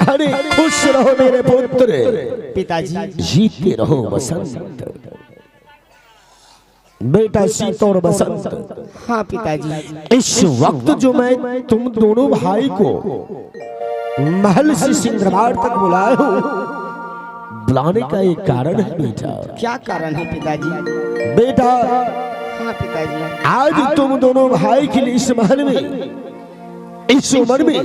अरे खुश रहो मेरे पुत्र। पिताजी जीते रहो बसंत। बेटा शीत और बसंत। हाँ पिताजी। इस वक्त जो मैं तुम दोनों भाई को महल से सिंहदरबार तक बुलाया हूँ, बुलाने का एक कारण है बेटा। क्या कारण है पिताजी? बेटा हाँ पिताजी। आज तुम दोनों भाई के लिए इस महल में, इस उम्र में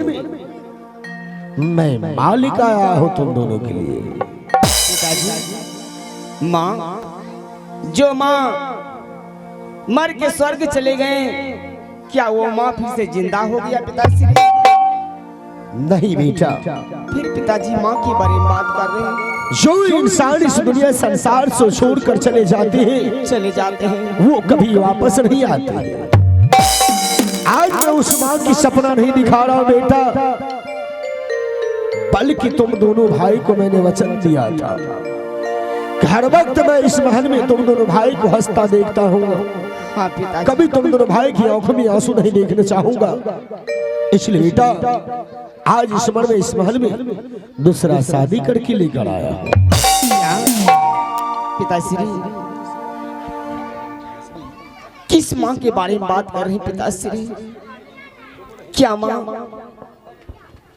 मैं मालिक आया हूँ तुम दोनों के लिए। पिताजी, माँ, जो माँ मर के स्वर्ग चले गए, क्या वो माँ फिर से जिंदा हो गया पिताजी? नहीं बेटा। फिर पिताजी माँ के बारे में बात कर रहे हैं। जो इंसान इस दुनिया संसार से छोड़कर चले जाते हैं वो कभी वापस नहीं आते। आज मैं उस माँ की सपना नहीं दिखा रहा बेटा, बल्कि तुम दोनों भाई को मैंने वचन दिया था, हर वक्त मैं इस महल में तुम दोनों भाई को हंसता देखता हूँ। हाँ पिताजी। कभी तुम दोनों भाई की आंखों में आंसू नहीं देखना चाहूंगा। इसलिए बेटा आज इस उम्र में इस महल में दूसरा शादी करके लेकर आया। पिताश्री, किस माँ के बारे में बात कर रहे हैं पिताश्री? क्या माँ?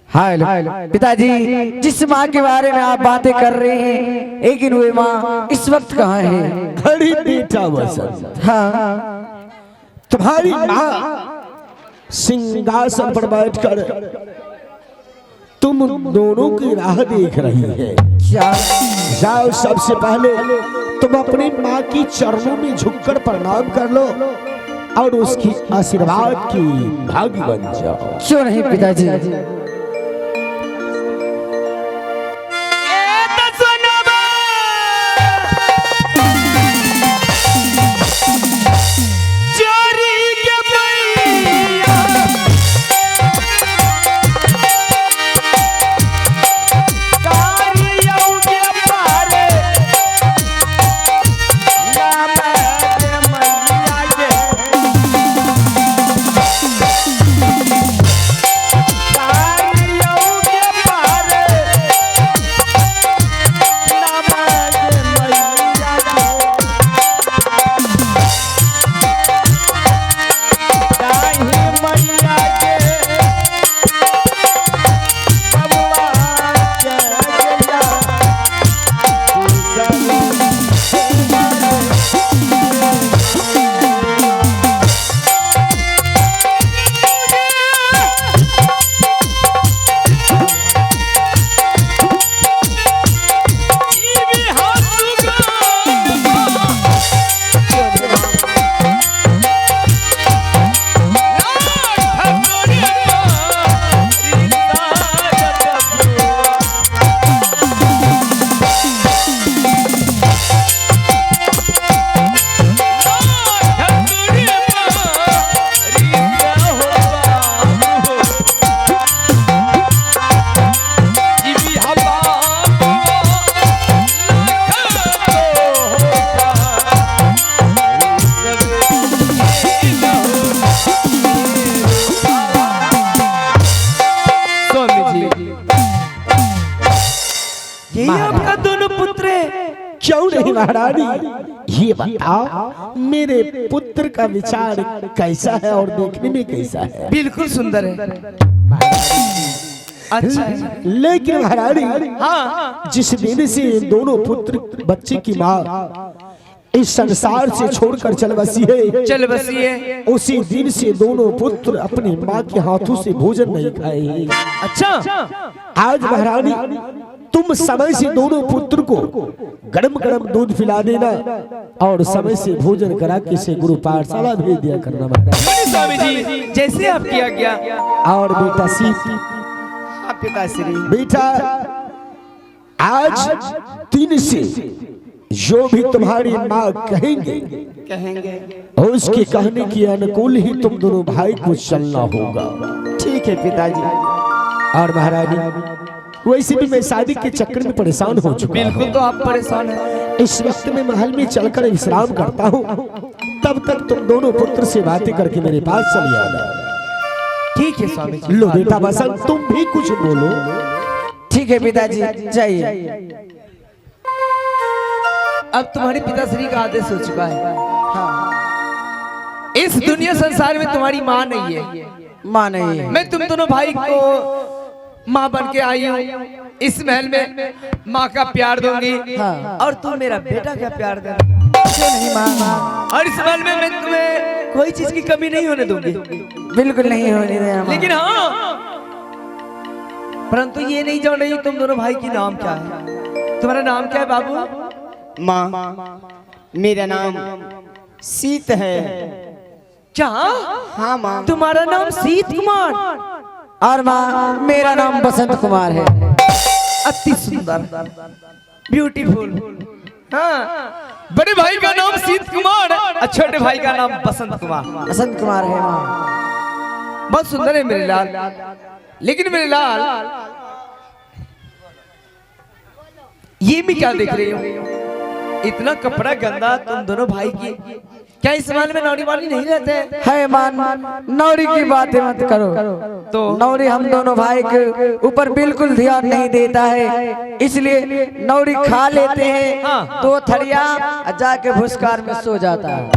हाय पिताजी, जिस माँ के बारे में आप बातें कर रहे हैं, लेकिन वे माँ इस वक्त कहाँ है? घड़ी बेटा वसंत। हाँ, तुम्हारी माँ सिंहासन पर बैठकर तुम दोनों की राह देख रही है। जाओ, सबसे पहले तुम अपनी माँ की चरणों में झुककर प्रणाम कर लो और उसकी आशीर्वाद की भागी बन जाओ। क्यों नहीं पिताजी? आपका दोनों पुत्र क्यों नहीं महारानी? ये बताओ मेरे पुत्र का विचार कैसा है और देखने में कैसा है? बिल्कुल सुंदर है। अच्छा, लेकिन महारानी, हाँ, जिस दिन से दोनों पुत्र बच्चे की माँ इस संसार से छोड़कर चल बसी है, उसी दिन से दोनों पुत्र अपनी माँ के हाथों से भोजन नहीं खाए। अच्छा, आज महारानी तुम समय से दोनों पुत्र को गरम गरम दूध पिला देना और समय से भोजन करा के से गुरु पाठशाला भेज दिया करना महाराज। स्वामी जी, जैसे आपकी आज्ञा। और बेटा सीत, पिताश्री, बेटा आज दिन से जो भी तुम्हारी माँ कहेंगे उसके कहने के अनुकूल ही तुम दोनों भाई को चलना होगा। ठीक है पिताजी। और महारानी, वैसे भी मैं शादी के चक्कर में परेशान हो चुका हूं। बिल्कुल, तो आप परेशान हैं। इस वक्त में महल में चलकर विश्राम करता हूँ, तब तक तुम दोनों पुत्र से बातें करके मेरे पास चले आना। ठीक है स्वामी जी। लो बेटा बसंत, तुम भी कुछ बोलो। ठीक है पिताजी, जाइए। अब तुम्हारे पिताश्री का आदेश हो चुका है। हाँ, इस दुनिया संसार में तुम्हारी माँ नहीं है, माँ नहीं है। मैं तुम दोनों भाई को माँ बन के आई हूँ। इस महल में माँ का प्यार दूंगी, हाँ। और तुम मेरा बेटा का प्यार देना। क्यों नहीं माँ? और इस महल में मैं तुम्हें कोई चीज की कमी नहीं होने दूंगी। बिल्कुल नहीं होने देना माँ। लेकिन हाँ, परंतु ये नहीं जान रही तुम दोनों भाई की नाम क्या है। तुम्हारा नाम क्या है बाबू? माँ, मेरा नाम सीत है। क्या? हाँ माँ। तुम्हारा नाम सीत कुमार? और माँ, मेरा नाम बसंत कुमार है। अति सुंदर, ब्यूटीफुल। हाँ, बड़े भाई का नाम सीत कुमार और छोटे भाई का नाम बसंत कुमार। बसंत कुमार है माँ। बहुत सुंदर है मेरे लाल। लेकिन मेरे लाल, ये मैं क्या देख रही हूँ? इतना कपड़ा गंदा तुम दोनों भाई की। क्या इस महल में नौरी वाली नहीं रहते? है मान, नौरी की बातें मत करो। तो नौरी हम दोनों भाई के ऊपर बिल्कुल ध्यान नहीं देता है, इसलिए नौरी खा लेते हैं। हाँ। 2 थरिया जाके भुस्कार में सो जाता है।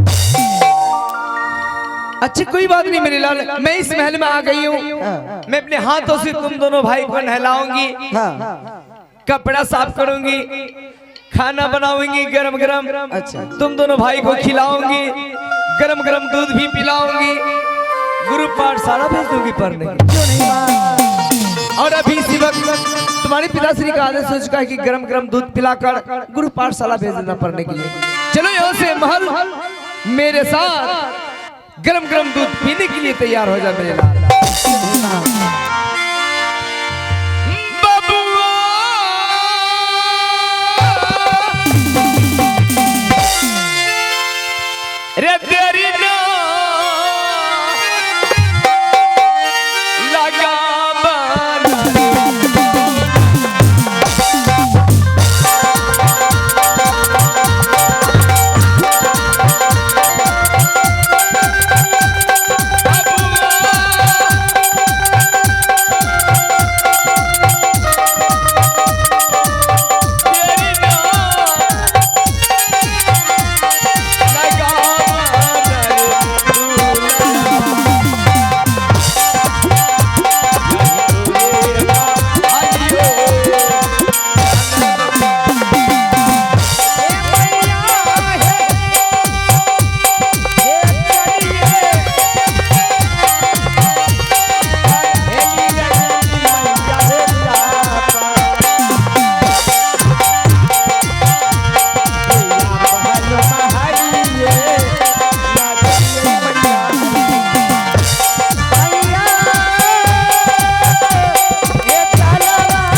अच्छा, कोई बात नहीं मेरे लाल, मैं इस महल में आ गई हूँ। मैं अपने हाथों से तुम दोनों भाई को नहलाऊंगी, हाँ, कपड़ा साफ करूंगी, खाना बनाऊंगी गरम गरम। अच्छा। तुम दोनों भाई को खिलाऊंगी, गरम गरम दूध भी पिलाऊंगी, गुरु पाठशाला भेज दूंगी पढ़ने। क्यों नहीं माँ? और अभी इसी वक्त तुम्हारे पिताश्री का आदेश हो चुका है कि गरम गरम दूध पिलाकर गुरु पाठशाला भेज देना पढ़ने के लिए। चलो यहाँ से महल मेरे साथ गरम गरम दूध पीने के लिए तैयार हो जा मेरे लाल।